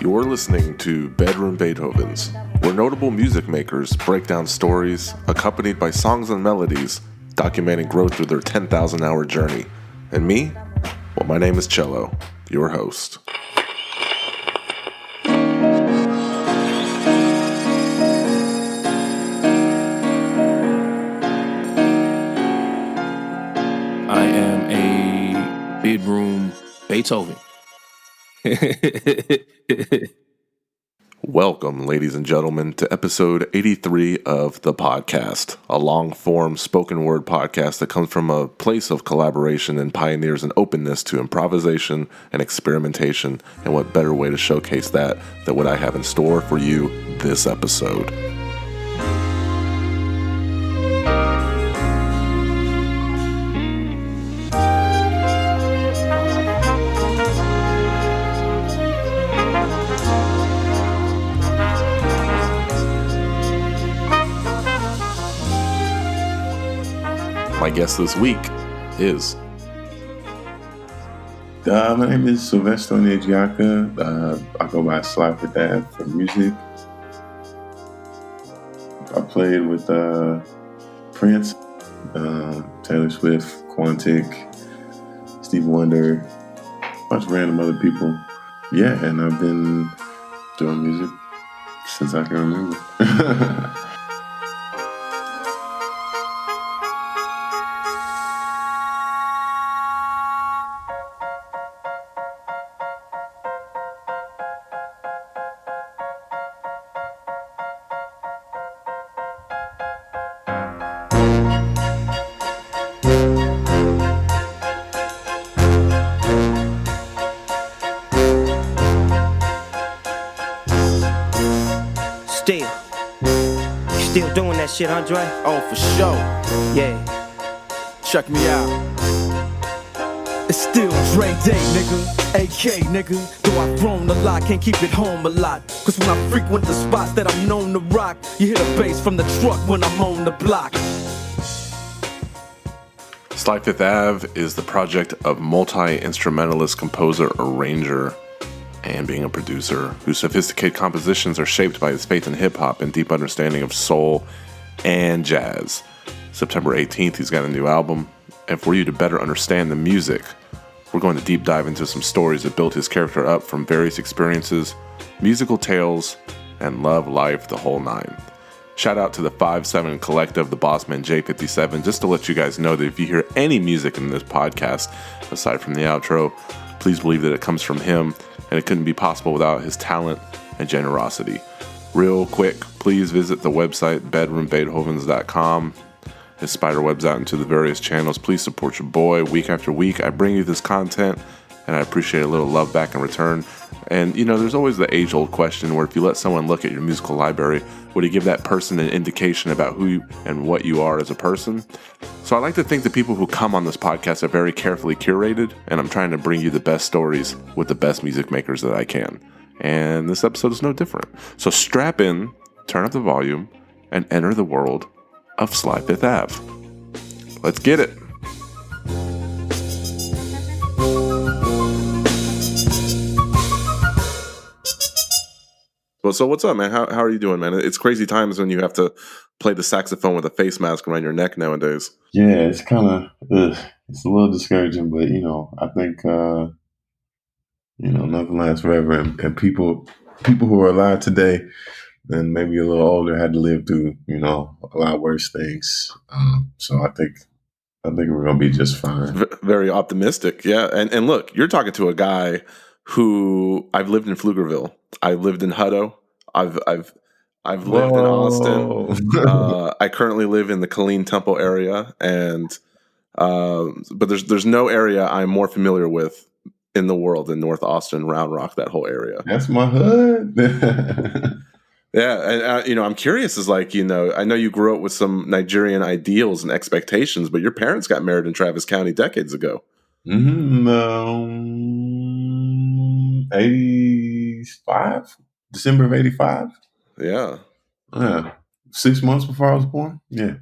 You're listening to Bedroom Beethovens, where notable music makers break down stories accompanied by songs and melodies documenting growth through their 10,000-hour journey. And me? Well, my name is Cello, your host. I am a bedroom Beethoven. Welcome, ladies and gentlemen, to episode 83 of the podcast, a long-form spoken word podcast that comes from a place of collaboration and pioneers an openness to improvisation and experimentation. And what better way to showcase that than what I have in store for you this episode. My guest this week is... My name is Sylvester Onyejiaka. I go by Sly5thAve for music. I played with Prince, Taylor Swift, Quantic, Stevie Wonder, a bunch of random other people. Yeah, and I've been doing music since I can remember. Still doing that shit, Andre? Oh, for sure. Yeah. Check me out. It's still Dre Day, nigga, AK, nigga. Though I've grown a lot, can't keep it home a lot. Cause when I frequent the spots that I'm known to rock, you hear the bass from the truck when I'm on the block. Sly5thAve is the project of multi-instrumentalist, composer, arranger, and being a producer whose sophisticated compositions are shaped by his faith in hip-hop and deep understanding of soul and jazz. September 18th, he's got a new album, and for you to better understand the music, we're going to deep dive into some stories that built his character up from various experiences, musical tales, and love life, the whole nine. Shout out to the 5-7 collective, the Bossman J57, just to let you guys know that if you hear any music in this podcast, aside from the outro, please believe that it comes from him, and it couldn't be possible without his talent and generosity. Real quick, please visit the website, bedroombeethovens.com. His spider webs out into the various channels. Please support your boy. Week after week, I bring you this content, and I appreciate a little love back in return. And, you know, there's always the age-old question where if you let someone look at your musical library, would you give that person an indication about who you and what you are as a person? So I like to think the people who come on this podcast are very carefully curated, and I'm trying to bring you the best stories with the best music makers that I can. And this episode is no different. So strap in, turn up the volume, and enter the world of Sly5thAve. Let's get it. Well, so what's up, man? How are you doing, man? It's crazy times when you have to play the saxophone with a face mask around your neck nowadays. Yeah, it's kind of, it's a little discouraging, but, you know, I think, nothing lasts forever. And people who are alive today and maybe a little older had to live through, you know, a lot worse things. So I think we're going to be just fine. Very optimistic. Yeah. And look, you're talking to a guy who I've lived in Pflugerville. I've lived in Hutto. I've lived in Austin. I currently live in the Killeen Temple area, and but there's no area I'm more familiar with in the world than North Austin, Round Rock, that whole area. That's my hood. Yeah, and I'm curious. Is like, I know you grew up with some Nigerian ideals and expectations, but your parents got married in Travis County decades ago. 85, December of 85. Yeah. 6 months before I was born. Yeah.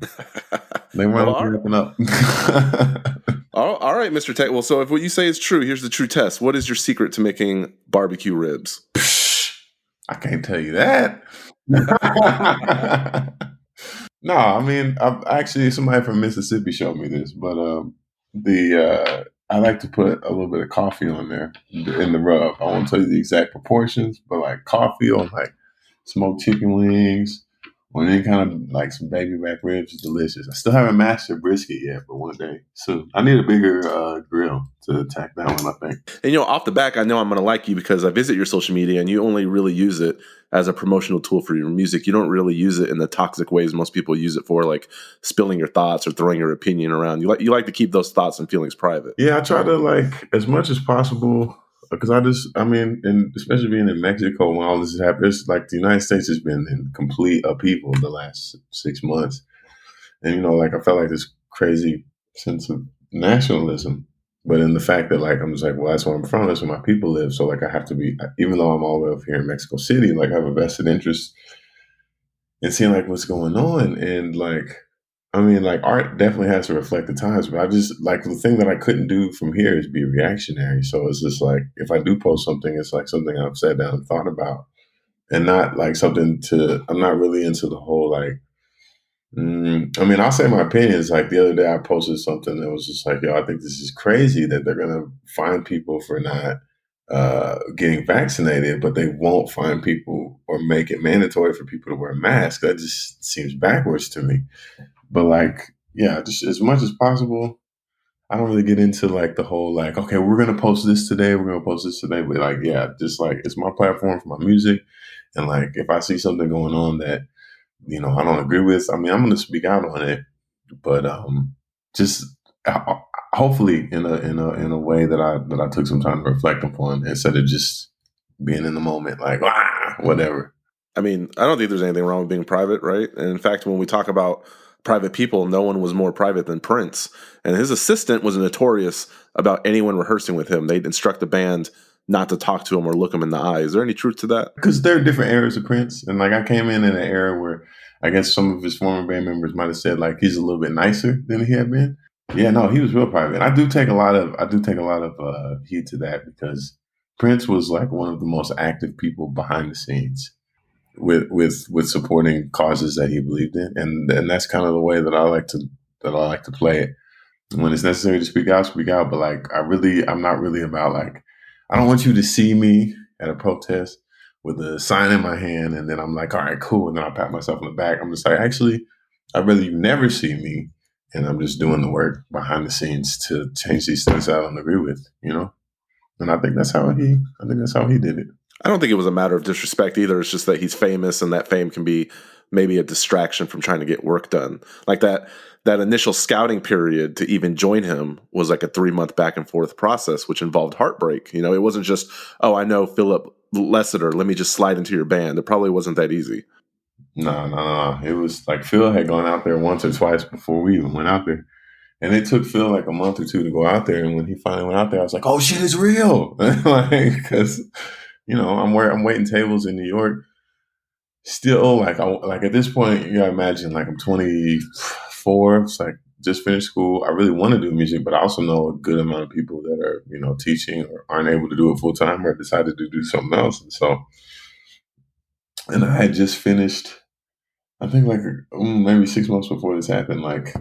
They weren't looking up. All right, Mr. Tech. Well, so if what you say is true, here's the true test. What is your secret to making barbecue ribs? I can't tell you that. No, I mean, actually somebody from Mississippi showed me this, but I like to put a little bit of coffee on there in the rub. I won't tell you the exact proportions, but like coffee on like smoked chicken wings or any kind of like some baby back ribs is delicious. I still haven't mastered brisket yet, but one day soon. I need a bigger grill to attack that one, I think. And off the back, I know I'm going to like you because I visit your social media and you only really use it as a promotional tool for your music. You don't really use it in the toxic ways most people use it for, like spilling your thoughts or throwing your opinion around. You like to keep those thoughts and feelings private. Yeah, I try to like as much as possible because and especially being in Mexico when all this has happened, it's like the United States has been in complete upheaval the last 6 months. And, like I felt like this crazy sense of nationalism, but in the fact that like, I'm just like, well, that's where I'm from. That's where my people live. So like, I have to be, even though I'm all the way up here in Mexico City, like I have a vested interest in seeing like what's going on. And like, like art definitely has to reflect the times, but I just like the thing that I couldn't do from here is be reactionary. So it's just like, if I do post something, it's like something I've sat down and thought about and not like I'm not really into the whole like, I'll say my opinions. Like the other day, I posted something that was just like, "Yo, I think this is crazy that they're gonna fine people for not getting vaccinated, but they won't fine people or make it mandatory for people to wear masks." That just seems backwards to me. But like, yeah, just as much as possible. I don't really get into like the whole like, okay, we're gonna post this today, we're gonna post this today. But like, yeah, just like it's my platform for my music, and like if I see something going on that I don't agree with. I'm going to speak out on it, but just hopefully in a way that I took some time to reflect upon instead of just being in the moment, like whatever. I don't think there's anything wrong with being private, right? And in fact, when we talk about private people, no one was more private than Prince. And his assistant was notorious about anyone rehearsing with him. They'd instruct the band not to talk to him or look him in the eye. Is there any truth to that? Because there are different eras of Prince. And like I came in an era where I guess some of his former band members might have said like he's a little bit nicer than he had been. Yeah, no, he was real private. I do take a lot of heed to that because Prince was like one of the most active people behind the scenes with supporting causes that he believed in, and that's kind of the way that I like to play it. When it's necessary to speak out, speak out. But like, I'm not really about like, I don't want you to see me at a protest with a sign in my hand, and then I'm like, all right, cool, and then I pat myself on the back. I'm just like, actually, I'd rather you never see me, and I'm just doing the work behind the scenes to change these things I don't agree with, And I think that's how he did it. I don't think it was a matter of disrespect either. It's just that he's famous, and that fame can be maybe a distraction from trying to get work done. Like that initial scouting period to even join him was like a 3-month back and forth process, which involved heartbreak. It wasn't just, oh, I know Philip Lessiter, let me just slide into your band. It probably wasn't that easy. No. It was like Phil had gone out there once or twice before we even went out there. And it took Phil like a month or two to go out there. And when he finally went out there, I was like, oh shit, it's real. Because, I'm waiting tables in New York. Still, like at this point, you gotta imagine, like I'm 24. It's like just finished school. I really want to do music, but I also know a good amount of people that are, teaching or aren't able to do it full time or decided to do something else. And I had just finished, I think like maybe 6 months before this happened. Like,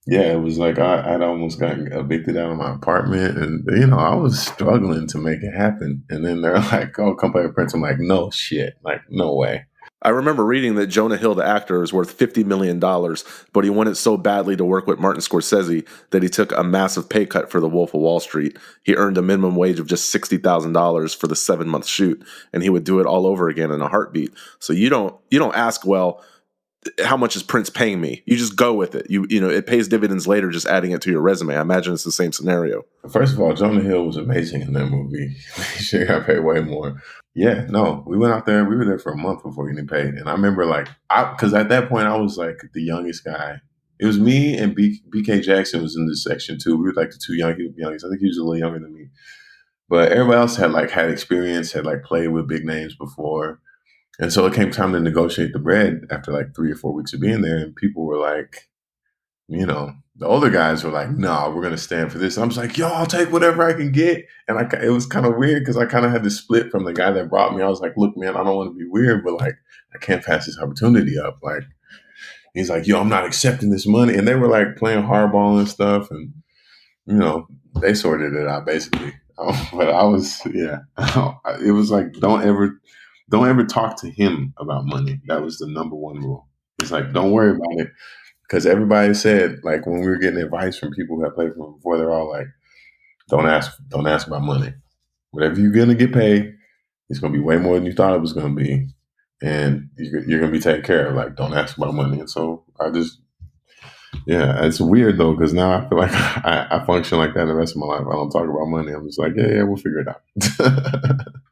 yeah, it was like I'd almost gotten evicted out of my apartment, and I was struggling to make it happen. And then they're like, "Oh, come play with Prince." I'm like, "No shit, like no way." I remember reading that Jonah Hill, the actor, is worth $50 million, but he wanted so badly to work with Martin Scorsese that he took a massive pay cut for The Wolf of Wall Street. He earned a minimum wage of just $60,000 for the 7-month shoot, and he would do it all over again in a heartbeat. So you don't ask, well, how much is Prince paying me? You just go with it. It pays dividends later just adding it to your resume. I imagine it's the same scenario. First of all, Jonah Hill was amazing in that movie. He should have paid way more. Yeah, no, we went out there. We were there for a month before getting paid. And I remember because at that point I was like the youngest guy. It was me and BK Jackson was in this section too. We were like the two youngest. I think he was a little younger than me. But everybody else had experience, had like played with big names before. And so it came time to negotiate the bread after like 3 or 4 weeks of being there. And people were like, you know, the older guys were like, no, we're going to stand for this. And I was like, yo, I'll take whatever I can get. And it was kind of weird because I kind of had to split from the guy that brought me. I was like, look, man, I don't want to be weird, but like, I can't pass this opportunity up. Like, he's like, yo, I'm not accepting this money. And they were like playing hardball and stuff. And, you know, they sorted it out basically. But I was, yeah, it was like, don't ever talk to him about money. That was the number one rule. It's like, don't worry about it. Because everybody said, like, when we were getting advice from people who had played for him before, they're all like, don't ask about money. Whatever you're going to get paid, it's going to be way more than you thought it was going to be. And you're going to be taken care of. Like, don't ask about money. And so it's weird though, because now I feel like I function like that the rest of my life. I don't talk about money. I'm just like, yeah, we'll figure it out.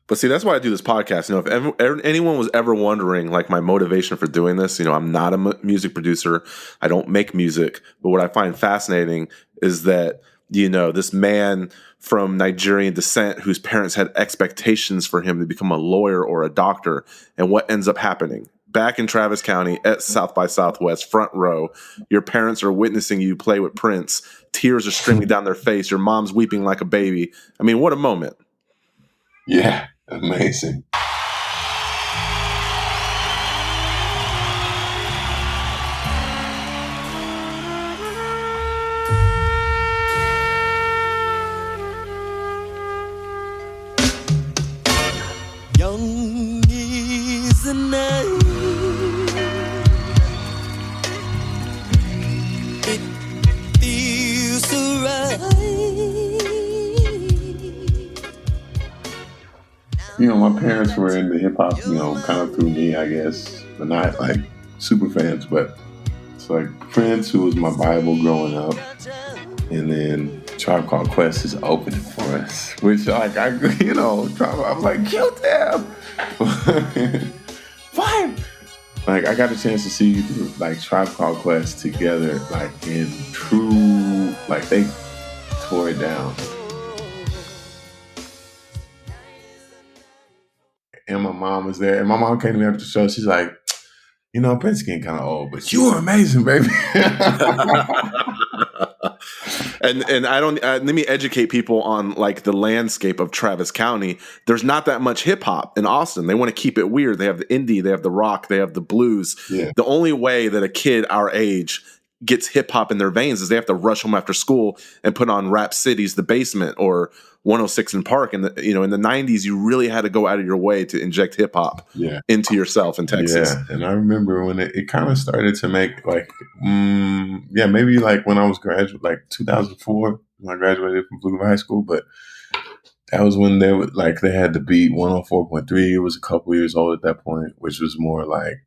But see, that's why I do this podcast. You know, if anyone was ever wondering, like, my motivation for doing this, you know, I'm not a music producer. I don't make music. But what I find fascinating is that, you know, this man from Nigerian descent whose parents had expectations for him to become a lawyer or a doctor, and what ends up happening. Back in Travis County at South by Southwest, front row, your parents are witnessing you play with Prince. Tears are streaming down their face. Your mom's weeping like a baby. I mean, what a moment. Yeah, amazing. Young is the night. It feels so right. You know, my parents were into hip hop, you know, kind of through me, I guess, but not like super fans. But it's like Prince, who was my Bible growing up, and then Tribe Called Quest is opening for us, which like I was like, kill them, fine. Like I got a chance to see like Tribe Called Quest together, like in true, like they tore it down. And my mom was there, and my mom came to me after the show. She's like, you know, Prince getting kind of old, but you were amazing, baby. And I don't. Let me educate people on like the landscape of Travis County. There's not that much hip hop in Austin. They want to keep it weird. They have the indie, they have the rock, they have the blues. Yeah. The only way that a kid our age gets hip hop in their veins is they have to rush home after school and put on Rap City's The Basement or 106 in Park. And in the 90s, you really had to go out of your way to inject hip hop into yourself in Texas. Yeah, and I remember when it kind of started to make like, maybe like when I was graduate, like 2004, when I graduated from Pflugerville High School. But that was when they had the beat 104.3. It was a couple years old at that point, which was more like,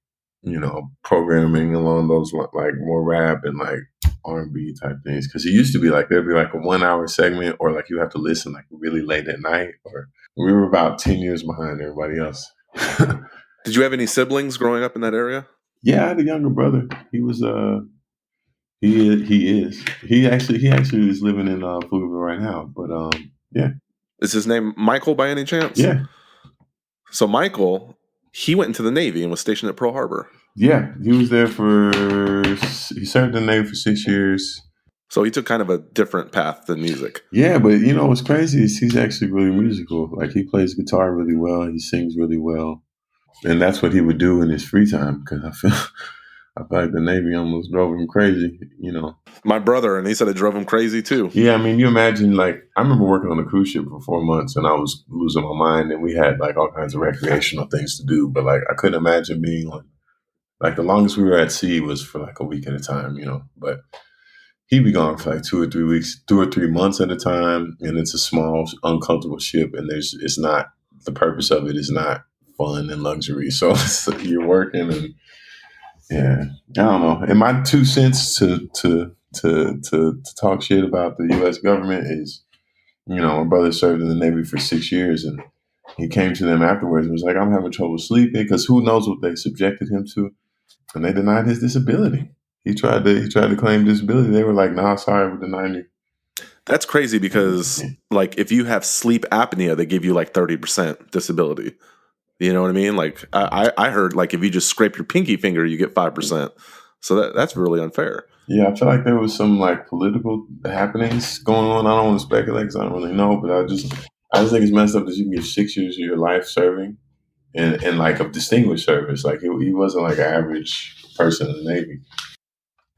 you know, programming along those like more rap and like R&B type things. Because it used to be like there'd be like a 1 hour segment, or like you have to listen like really late at night. Or we were about 10 years behind everybody else. Did you have any siblings growing up in that area? Yeah, I had a younger brother. He was he actually is living in Pflugerville right now. But yeah. Is his name Michael by any chance? Yeah. So Michael, he went into the Navy and was stationed at Pearl Harbor. Yeah, he was there he served in the Navy for 6 years. So he took kind of a different path than music. Yeah, but you know what's crazy is he's actually really musical. Like he plays guitar really well, he sings really well, and that's what he would do in his free time. Because I feel like the Navy almost drove him crazy. You know, my brother, and he said it drove him crazy too. Yeah, I mean, you imagine like I remember working on a cruise ship for 4 months, and I was losing my mind, and we had like all kinds of recreational things to do, but like I couldn't imagine being on. Like the longest we were at sea was for like a week at a time, you know, but he'd be gone for like 2 or 3 weeks, 2 or 3 months at a time. And it's a small, uncomfortable ship. And it's not, the purpose of it is not fun and luxury. So you're working and yeah, I don't know. And my 2 cents to talk shit about the U.S. government is, you know, my brother served in the Navy for 6 years and he came to them afterwards and was like, I'm having trouble sleeping because who knows what they subjected him to. And they denied his disability. He tried to claim disability. They were like, nah, sorry, we're denying you. That's crazy because like if you have sleep apnea, they give you like 30% disability. You know what I mean? Like I heard like if you just scrape your pinky finger, you get 5%. So that's really unfair. Yeah, I feel like there was some like political happenings going on. I don't want to speculate because I don't really know, but I just think it's messed up that you can get 6 years of your life serving and like a distinguished service. Like he wasn't like an average person in the Navy.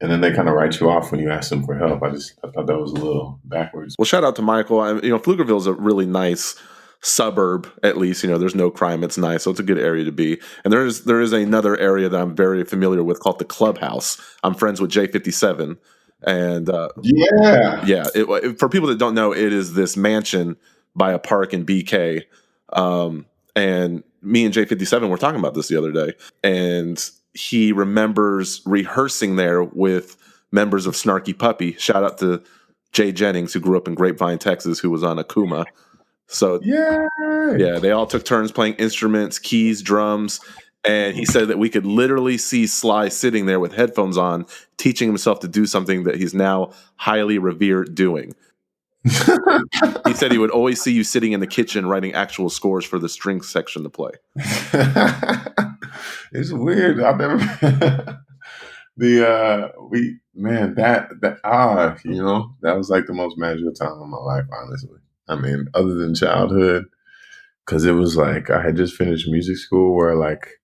And then they kind of write you off when you ask them for help. I thought that was a little backwards. Well, shout out to Michael. Pflugerville's a really nice suburb. At least there's no crime. It's nice, so it's a good area to be. And there is another area that I'm very familiar with called the Clubhouse. I'm friends with J57, and Yeah. for people that don't know, it is this mansion by a park in BK. And me and J57 were talking about this the other day, and he remembers rehearsing there with members of Snarky Puppy. Shout out to Jay Jennings, who grew up in Grapevine, Texas, who was on Akuma. So yeah, they all took turns playing instruments, keys, drums. And he said that we could literally see Sly sitting there with headphones on, teaching himself to do something that he's now highly revered doing. He said he would always see you sitting in the kitchen writing actual scores for the string section to play. It's weird. I've never that was like the most magical time of my life, honestly. I mean, other than childhood, because it was like I had just finished music school where like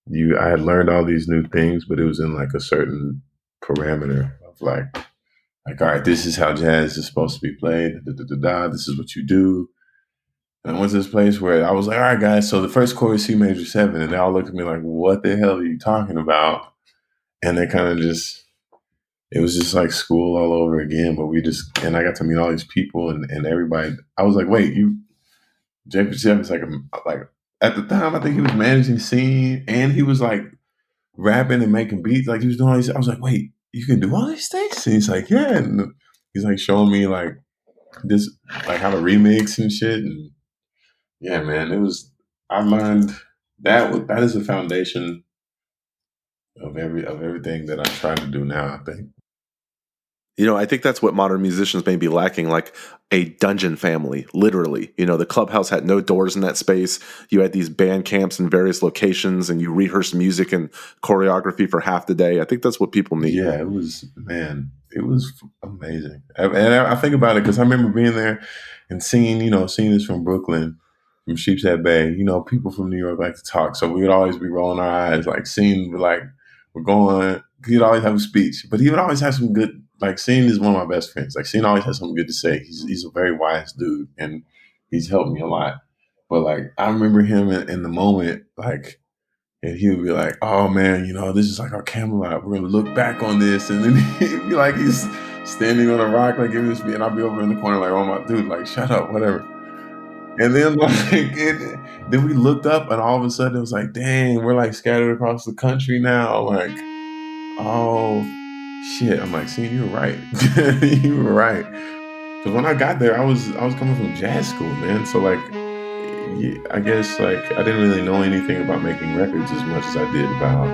I had learned all these new things, but it was in like a certain parameter of like all right, this is how jazz is supposed to be played. This is what you do. And I went to this place where I was like, all right, guys, so the first chord is C major 7. And they all looked at me like, what the hell are you talking about? And they kind of it was just like school all over again. But and I got to meet all these people and everybody. I was like, wait, Jacob is like at the time, I think he was managing scene and he was like rapping and making beats. Like he was doing all these. I was like, wait, you can do all these things? And he's like, yeah. And he's like showing me like this, like how to remix and shit. And yeah, man, I learned that is the foundation of everything that I try to do now, I think. I think that's what modern musicians may be lacking, like a dungeon family, literally. The Clubhouse had no doors in that space. You had these band camps in various locations, and you rehearsed music and choreography for half the day. I think that's what people need. Yeah, it was amazing. And I think about it because I remember being there and seeing this from Brooklyn, from Sheepshead Bay. People from New York like to talk, so we would always be rolling our eyes, like seeing like we're going. He'd always have a speech, but he would always have some good. Like Scene is one of my best friends. Like Scene always has something good to say. He's a very wise dude, and he's helped me a lot. But like I remember him in the moment, like, and he would be like, "Oh man, this is like our Camelot. We're gonna look back on this," and then he'd be like, he's standing on a rock, like giving this, and I'll be over in the corner, like, "Oh my dude, like shut up, whatever." And then then we looked up, and all of a sudden it was like, "Dang, we're like scattered across the country now." Like, oh. Shit, I'm like, see, you were right. You were right. Because when I got there, I was coming from jazz school, man. So like, I guess like I didn't really know anything about making records as much as I did about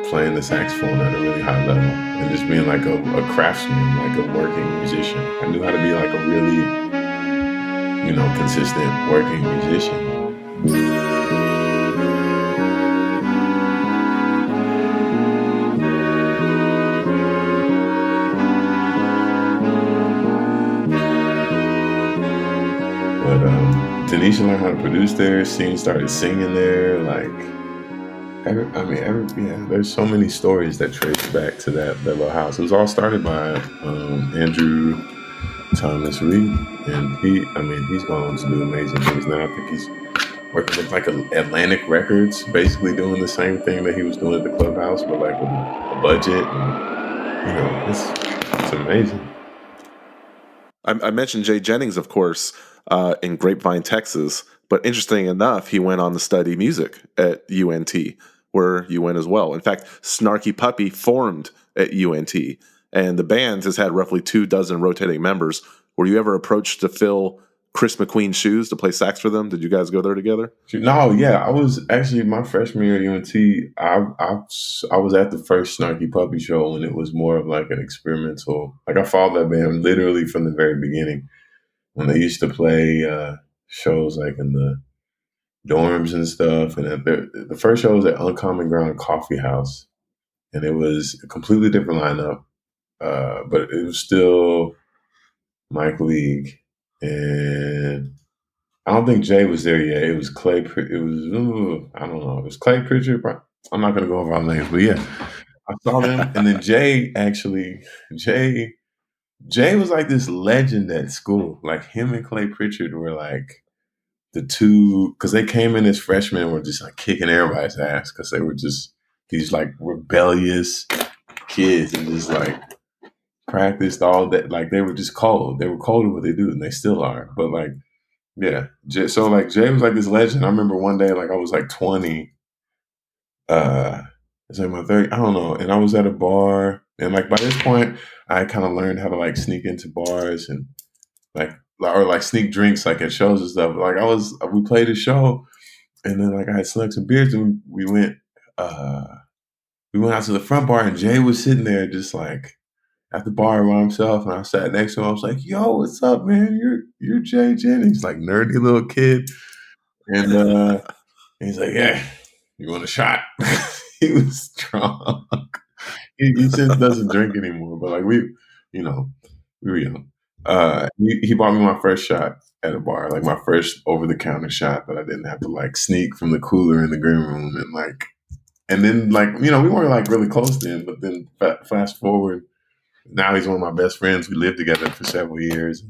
playing the saxophone at a really high level and just being like a craftsman, like a working musician. I knew how to be like a really, consistent working musician. Tanisha learned how to produce there. Scene started singing there. Like, there's so many stories that trace back to that little house. It was all started by Andrew Thomas Reed, and he's gone on to do amazing things now. I think he's working with like Atlantic Records, basically doing the same thing that he was doing at the Clubhouse, but like with a budget. And, it's amazing. I mentioned Jay Jennings, of course, in Grapevine, Texas. But interesting enough, he went on to study music at UNT, where you went as well. In fact, Snarky Puppy formed at UNT, and the band has had roughly 24 rotating members. Were you ever approached to fill Chris McQueen's shoes to play sax for them? Did you guys go there together? No, yeah. I was actually my freshman year at UNT. I was at the first Snarky Puppy show, and it was more of like an experimental. Like I followed that band literally from the very beginning when they used to play shows like in the dorms and stuff. And the first show was at Uncommon Ground Coffee House, and it was a completely different lineup. but it was still Mike League, and I don't think Jay was there yet. It was Clay. It was I don't know. It was Clay Pritchard. I'm not gonna go over our names, but yeah, I saw them, and then Jay was like this legend at school. Like him and Clay Pritchard were like the two, because they came in as freshmen and were just like kicking everybody's ass because they were just these like rebellious kids and just like practiced all that. Like they were just cold. They were cold at what they do, and they still are. But like, yeah. So like Jay was like this legend. I remember one day, like I was like 20. It's like my 30. I don't know. And I was at a bar, and like by this point, I kind of learned how to like sneak into bars and like or like sneak drinks like at shows and stuff. Like we played a show, and then like I had selected some beers, and we went out to the front bar, and Jay was sitting there just like at the bar by himself, and I sat next to him. I was like, "Yo, what's up, man? You're Jay Jennings," like nerdy little kid, and he's like, "Yeah, you want a shot?" He was drunk. He just doesn't drink anymore, but like you know, we were young. He bought me my first shot at a bar, like my first over the counter shot that I didn't have to like sneak from the cooler in the green room, and then like we weren't like really close then, but then fast forward. Now he's one of my best friends. We lived together for several years.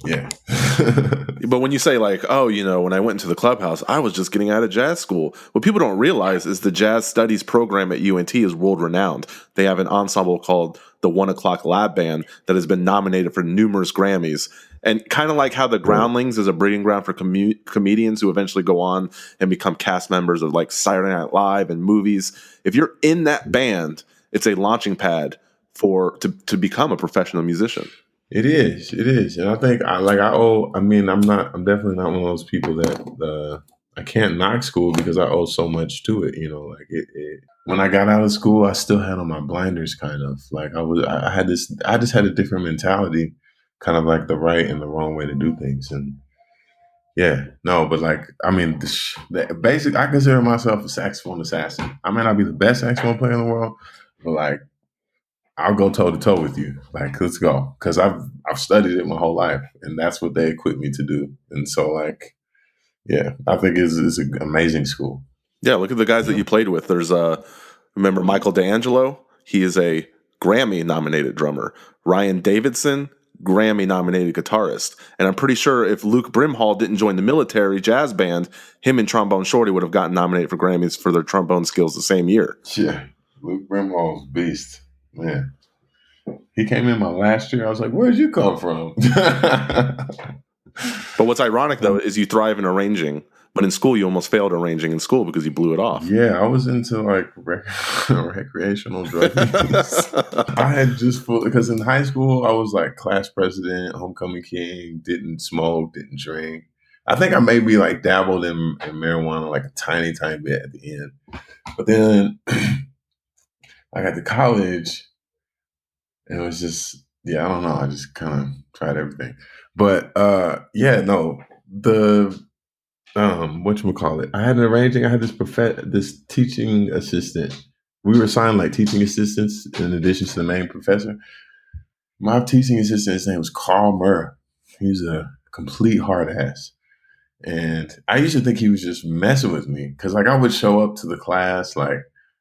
Yeah. But when you say like, oh, when I went into the Clubhouse, I was just getting out of jazz school. What people don't realize is the jazz studies program at UNT is world renowned. They have an ensemble called the 1 O'Clock Lab Band that has been nominated for numerous Grammys. And kind of like how the Groundlings is a breeding ground for comedians who eventually go on and become cast members of like Saturday Night Live and movies. If you're in that band, it's a launching pad to become a professional musician. It is, and I think I'm definitely not one of those people that I can't knock school because I owe so much to it. Like when I got out of school, I still had on my blinders, kind of like I just had a different mentality, kind of like the right and the wrong way to do things, and yeah, no, but like the basic, I consider myself a saxophone assassin. I may not be the best saxophone player in the world, but like, I'll go toe to toe with you. Like, let's go. Because I've studied it my whole life, and that's what they equipped me to do. And so, like, yeah, I think it's an amazing school. Yeah, look at the guys that you played with. There's remember Michael D'Angelo? He is a Grammy-nominated drummer. Ryan Davidson, Grammy-nominated guitarist. And I'm pretty sure if Luke Brimhall didn't join the military jazz band, him and Trombone Shorty would have gotten nominated for Grammys for their trombone skills the same year. Yeah, Luke Brimhall's beast. Man, he came in my last year. I was like, where'd you come from? But what's ironic, though, is you thrive in arranging. But in school, you almost failed arranging in school because you blew it off. Yeah, I was into like recreational drug use. I had because in high school, I was like class president, homecoming king, didn't smoke, didn't drink. I think I maybe like dabbled in marijuana like a tiny, tiny bit at the end. But then I got to college, and it was just, yeah, I don't know. I just kind of tried everything. But whatchamacallit? I had an arranging. I had this teaching assistant. We were assigned like teaching assistants in addition to the main professor. My teaching assistant, his name was Carl Murr. He's a complete hard ass. And I used to think he was just messing with me because like I would show up to the class like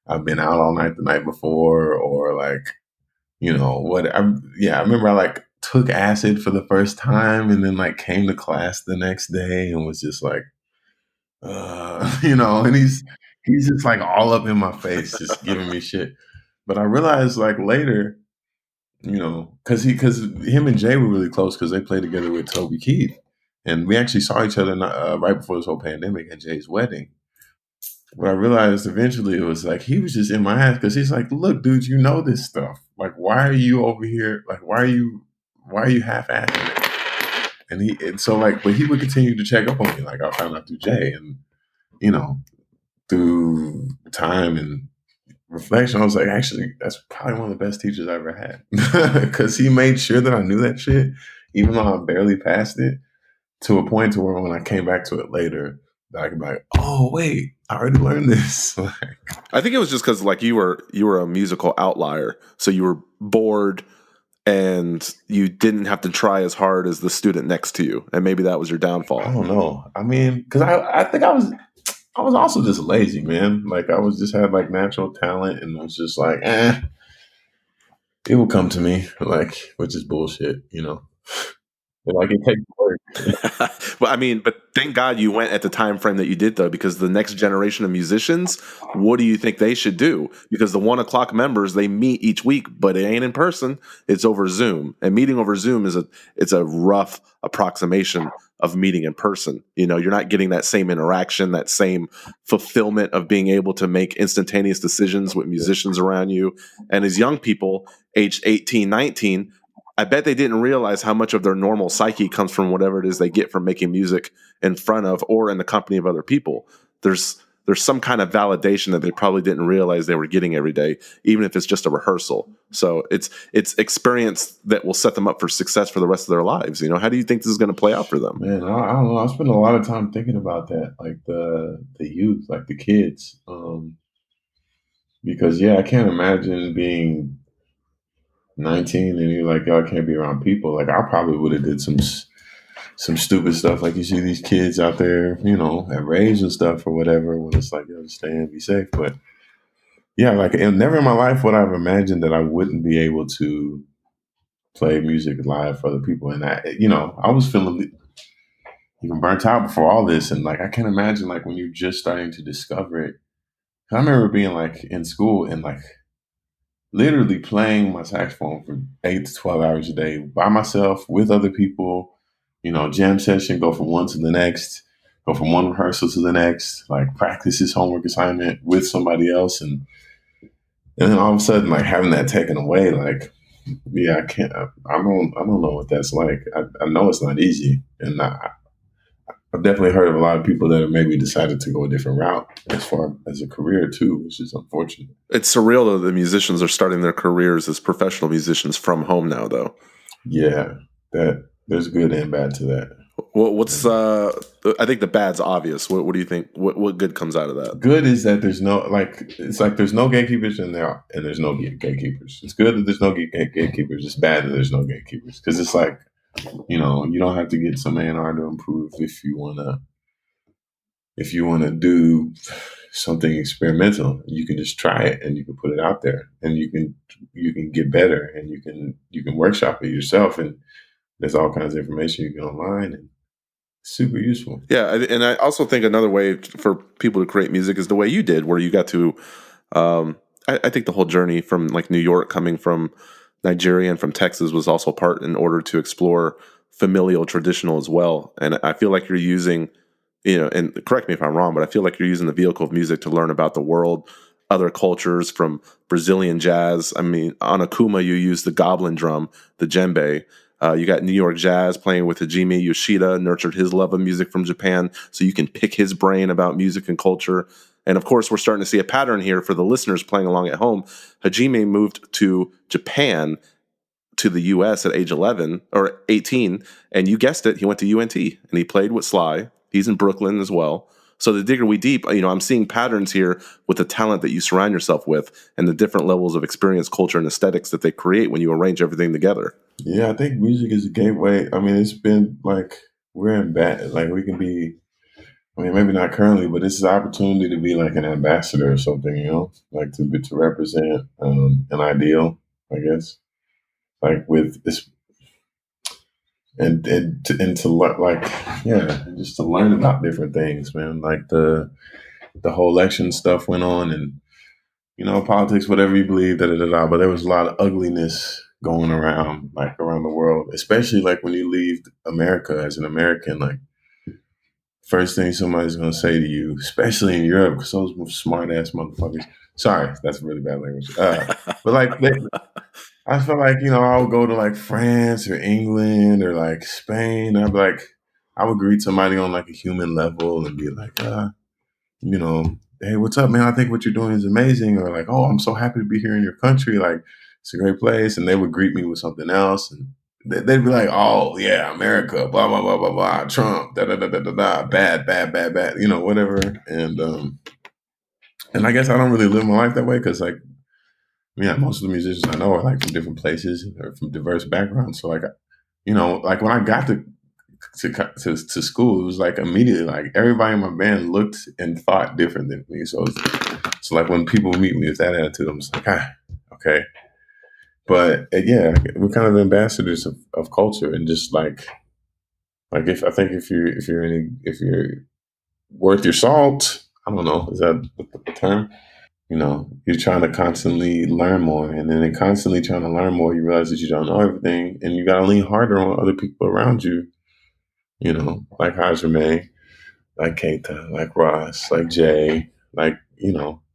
I've been out all night the night before, or like, I remember I like took acid for the first time and then like came to class the next day and was just like, and he's just like all up in my face, just giving me shit. But I realized like later, because him and Jay were really close because they played together with Toby Keith, and we actually saw each other right before this whole pandemic at Jay's wedding. But I realized eventually it was like he was just in my ass because he's like, "Look, dude, you know this stuff. Like, why are you over here? Like, why are you half-assing it?" But he would continue to check up on me. Like I found out through Jay, and through time and reflection, I was like, actually, that's probably one of the best teachers I ever had because he made sure that I knew that shit, even though I barely passed it, to a point to where when I came back to it later, that I can be like, oh wait, I already learned this. I think it was just because like you were a musical outlier, so you were bored and you didn't have to try as hard as the student next to you, and maybe that was your downfall. I don't know. I mean, because I think I was also just lazy, man. Like I was just had like natural talent, and I was just like, it will come to me, like, which is bullshit, you know. Like it takes work. But thank God you went at the time frame that you did, though, because the next generation of musicians, what do you think they should do? Because the 1 o'clock members, they meet each week, but it ain't in person; it's over Zoom. And meeting over Zoom it's a rough approximation of meeting in person. You know, you're not getting that same interaction, that same fulfillment of being able to make instantaneous decisions with musicians around you. And as young people, aged 18, 19. I bet they didn't realize how much of their normal psyche comes from whatever it is they get from making music in front of or in the company of other people. There's some kind of validation that they probably didn't realize they were getting every day, even if it's just a rehearsal. So it's experience that will set them up for success for the rest of their lives. You know, how do you think this is going to play out for them? Man, I don't know. I spend a lot of time thinking about that, like the youth, like the kids, because I can't imagine being 19 and you're like, yo, I can't be around people. Like I probably would have did some stupid stuff. Like you see these kids out there, you know, at raves and stuff or whatever, when it's like, yo, stay and be safe. But like never in my life would I have imagined that I wouldn't be able to play music live for other people. And I was feeling even burnt out before all this. And like, I can't imagine like when you're just starting to discover it. I remember being like in school and like literally playing my saxophone for 8 to 12 hours a day by myself with other people, you know, jam session, go from one to the next, go from one rehearsal to the next, like practice this homework assignment with somebody else. And then all of a sudden, like having that taken away, like, I can't, I don't know what that's like. I know it's not easy. And I've definitely heard of a lot of people that have maybe decided to go a different route as far as a career too, which is unfortunate. It's surreal that the musicians are starting their careers as professional musicians from home now, though. Yeah, that there's good and bad to that. What's I think the bad's obvious. What do you think? What good comes out of that? Good is that there's no there's no gatekeepers and there's no gatekeepers. It's good that there's no gatekeepers. It's bad that there's no gatekeepers because it's like, you know, you don't have to get some A&R to improve if you wanna do something experimental. You can just try it and you can put it out there and you can get better and you can workshop it yourself, and there's all kinds of information you get online and it's super useful. Yeah, and I also think another way for people to create music is the way you did, where you got to I think the whole journey from like New York, coming from Nigeria and from Texas, was also part in order to explore familial traditional as well. And I feel like you're using, you know, and correct me if I'm wrong, but I feel like you're using the vehicle of music to learn about the world, other cultures, from Brazilian jazz. I mean, on Akuma, you use the goblin drum, the djembe. You got New York jazz playing with Hajime Yoshida, nurtured his love of music from Japan, so you can pick his brain about music and culture. And of course, we're starting to see a pattern here for the listeners playing along at home. Hajime moved to Japan, to the U.S. at age 11 or 18, and you guessed it, he went to UNT, and he played with Sly. He's in Brooklyn as well. So the digger we deep, you know, I'm seeing patterns here with the talent that you surround yourself with and the different levels of experience, culture, and aesthetics that they create when you arrange everything together. Yeah, I think music is a gateway. I mean, it's been like we're in bad, like we can be, I mean, maybe not currently, but it's an opportunity to be like an ambassador or something, you know, like to represent an ideal, I guess, like with this, and to learn, like, yeah, just to learn about different things, man. Like the whole election stuff went on, and you know, politics, whatever you believe, but there was a lot of ugliness going around, like around the world, especially like when you leave America as an American, like first thing somebody's going to say to you, especially in Europe, because those smart ass motherfuckers. Sorry, that's really bad language. But like, I feel like, you know, I would go to like France or England or like Spain. I'd be like, I would greet somebody on like a human level and be like, you know, hey, what's up, man? I think what you're doing is amazing. Or like, oh, I'm so happy to be here in your country. Like, it's a great place. And they would greet me with something else. And they'd be like, "Oh yeah, America, blah blah blah blah blah, Trump, da da da da da da, bad bad bad bad," whatever. And I guess I don't really live my life that way because like yeah, most of the musicians I know are like from different places or from diverse backgrounds. So like like when I got to school, it was like immediately like everybody in my band looked and thought different than me. So like when people meet me with that attitude, I'm just like, okay. But yeah, we're kind of ambassadors of culture and just like if I think if you're worth your salt, I don't know, is that the term? You're trying to constantly learn more, and then in constantly trying to learn more, you realize that you don't know everything, and you got to lean harder on other people around you. Like Hajime, like Keita, like Ross, like Jay, like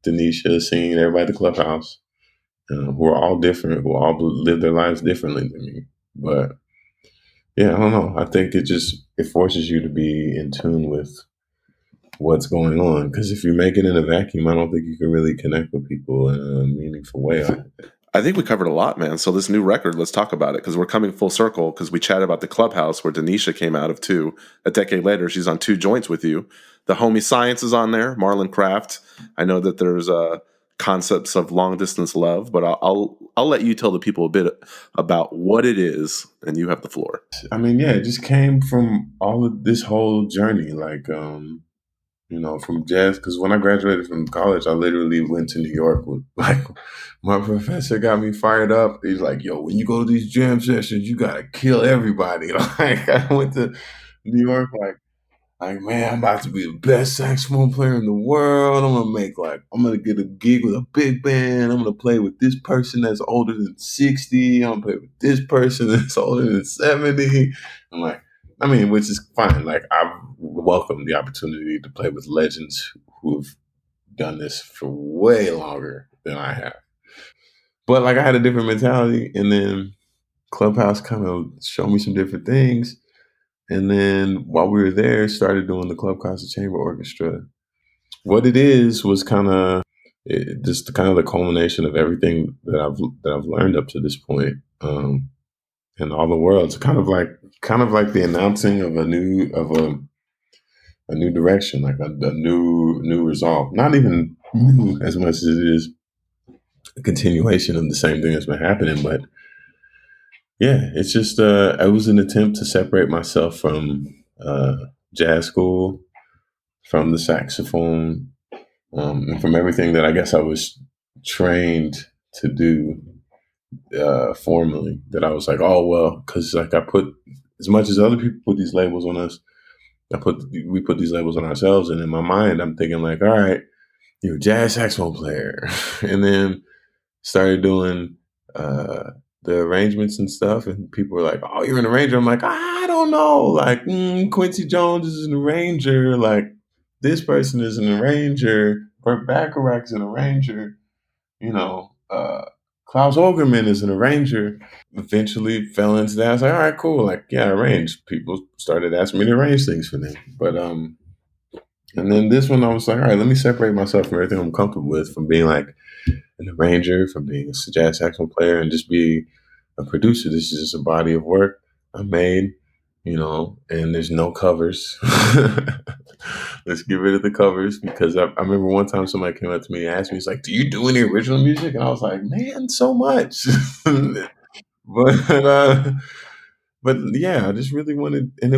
Denisha, singing everybody at the Clubhouse, who are all different, who all live their lives differently than me. But yeah, I don't know. I think it forces you to be in tune with what's going on. Because if you make it in a vacuum, I don't think you can really connect with people in a meaningful way. I think we covered a lot, man. So this new record, let's talk about it because we're coming full circle because we chatted about the Clubhouse where Denisha came out of too. A decade later, she's on 2 joints with you. The Homie Science is on there, Marlon Craft. I know that there's concepts of long distance love, but I'll let you tell the people a bit about what it is, and you have the floor. I mean, yeah, it just came from all of this whole journey, like from jazz. Because when I graduated from college, I literally went to New York with like my professor got me fired up. He's like, "Yo, when you go to these jam sessions, you gotta kill everybody." Like I went to New York, like, man, I'm about to be the best saxophone player in the world. I'm gonna get a gig with a big band. I'm gonna play with this person that's older than 60. I'm gonna play with this person that's older than 70. I'm like, I mean, which is fine. Like, I welcome the opportunity to play with legends who've done this for way longer than I have. But like, I had a different mentality, and then Clubhouse kind of showed me some different things. And then while we were there, started doing the Club Concert Chamber Orchestra. What it is was kind of just kind of the culmination of everything that I've learned up to this point, in all the worlds. Kind of like the announcing of a new direction, like a new resolve. Not even new as much as it is a continuation of the same thing that's been happening, but yeah, it's just it was an attempt to separate myself from jazz school, from the saxophone, and from everything that I guess I was trained to do formally. That I was like, oh well, because like I put as much as other people put these labels on us, we put these labels on ourselves, and in my mind, I'm thinking like, all right, you're a jazz saxophone player, and then started doing the arrangements and stuff, and people were like, "Oh, you're an arranger." I'm like, I don't know. Like Quincy Jones is an arranger. Like this person is an arranger. Burt Bacharach is an arranger. Klaus Ogerman is an arranger. Eventually fell into that. I was like, all right, cool. Like, yeah, I arrange. People started asking me to arrange things for them. But and then this one, I was like, all right, let me separate myself from everything I'm comfortable with, from being like an arranger, from being a jazz saxophone player, and just be a producer. This is just a body of work I made, and there's no covers. Let's get rid of the covers, because I remember one time somebody came up to me and asked me, he's like, do you do any original music? And I was like, man, so much. but but yeah, I just really wanted, and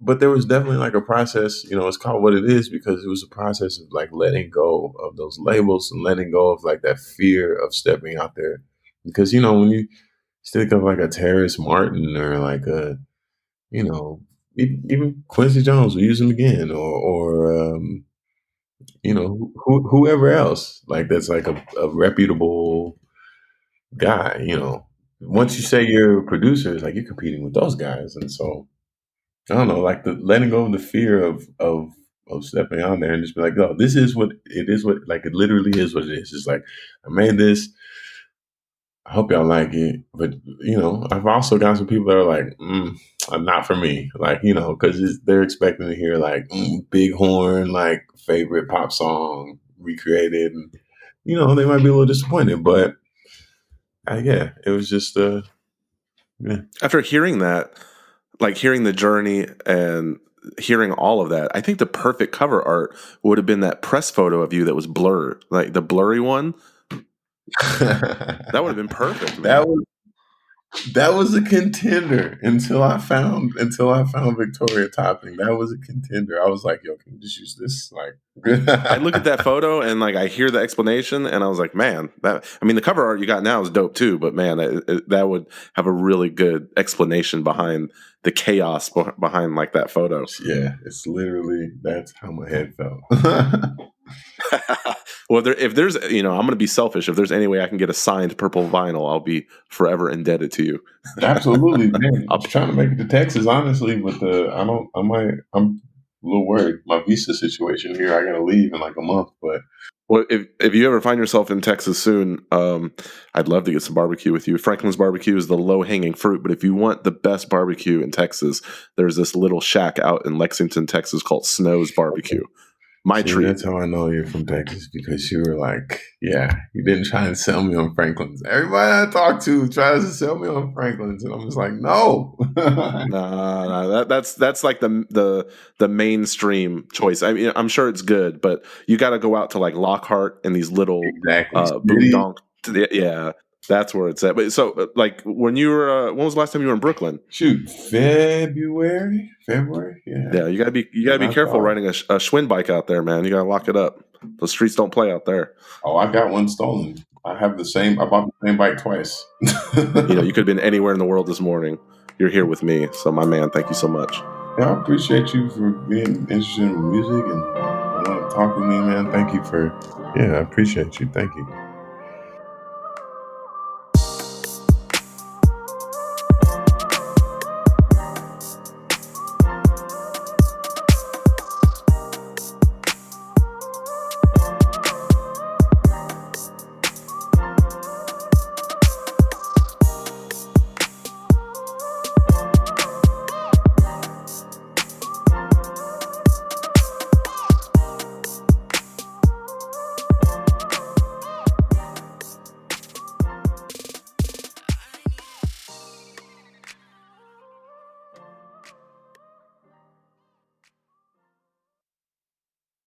but there was definitely like a process, it's called What It Is, because it was a process of like letting go of those labels and letting go of like that fear of stepping out there. Because, when you think of like a Terrace Martin or like you know, even Quincy Jones, we use him again, or whoever else, like that's like a reputable guy, Once you say you're a producer, it's like you're competing with those guys. And so I don't know, like the letting go of the fear of stepping out there and just be like, oh, this is what it is. What like it literally is what it is. It's like I made this. I hope y'all like it, but I've also got some people that are like, not for me, like because they're expecting to hear like big horn, like favorite pop song recreated, and they might be a little disappointed, but yeah, it was just Yeah. After hearing that, like hearing the journey and hearing all of that, I think the perfect cover art would have been that press photo of you that was blurred, like the blurry one. That would have been perfect, man. That was a contender until I found Victoria Topping. That was a contender. I was like, yo, can we just use this? Like, I look at that photo and like I hear the explanation and I was like, man, the cover art you got now is dope too, but man, that would have a really good explanation behind the chaos behind like that photo. Yeah, it's literally, that's how my head felt. Well, if there's, I'm going to be selfish. If there's any way I can get a signed purple vinyl, I'll be forever indebted to you. Absolutely, man. I'm trying to make it to Texas, honestly, but I'm a little worried. My visa situation here, I got to leave in like a month, but. Well, if you ever find yourself in Texas soon, I'd love to get some barbecue with you. Franklin's Barbecue is the low-hanging fruit, but if you want the best barbecue in Texas, there's this little shack out in Lexington, Texas called Snow's Barbecue. My treat. That's how I know you're from Texas, because you were like, yeah, you didn't try and sell me on Franklin's. Everybody I talk to tries to sell me on Franklin's, and I'm just like, no. Nah, that's like the mainstream choice. I mean, I'm sure it's good, but you got to go out to like Lockhart and these little boondonk. Yeah, that's where it's at. But so, like, when you were, when was the last time you were in Brooklyn? Shoot, February. Yeah, you gotta be careful riding a Schwinn bike out there, man. You gotta lock it up. The streets don't play out there. Oh, I got one stolen. I bought the same bike twice. You could have been anywhere in the world this morning. You're here with me, so my man, thank you so much. Yeah, I appreciate you for being interested in music and want to talk with me, man. Thank you I appreciate you. Thank you.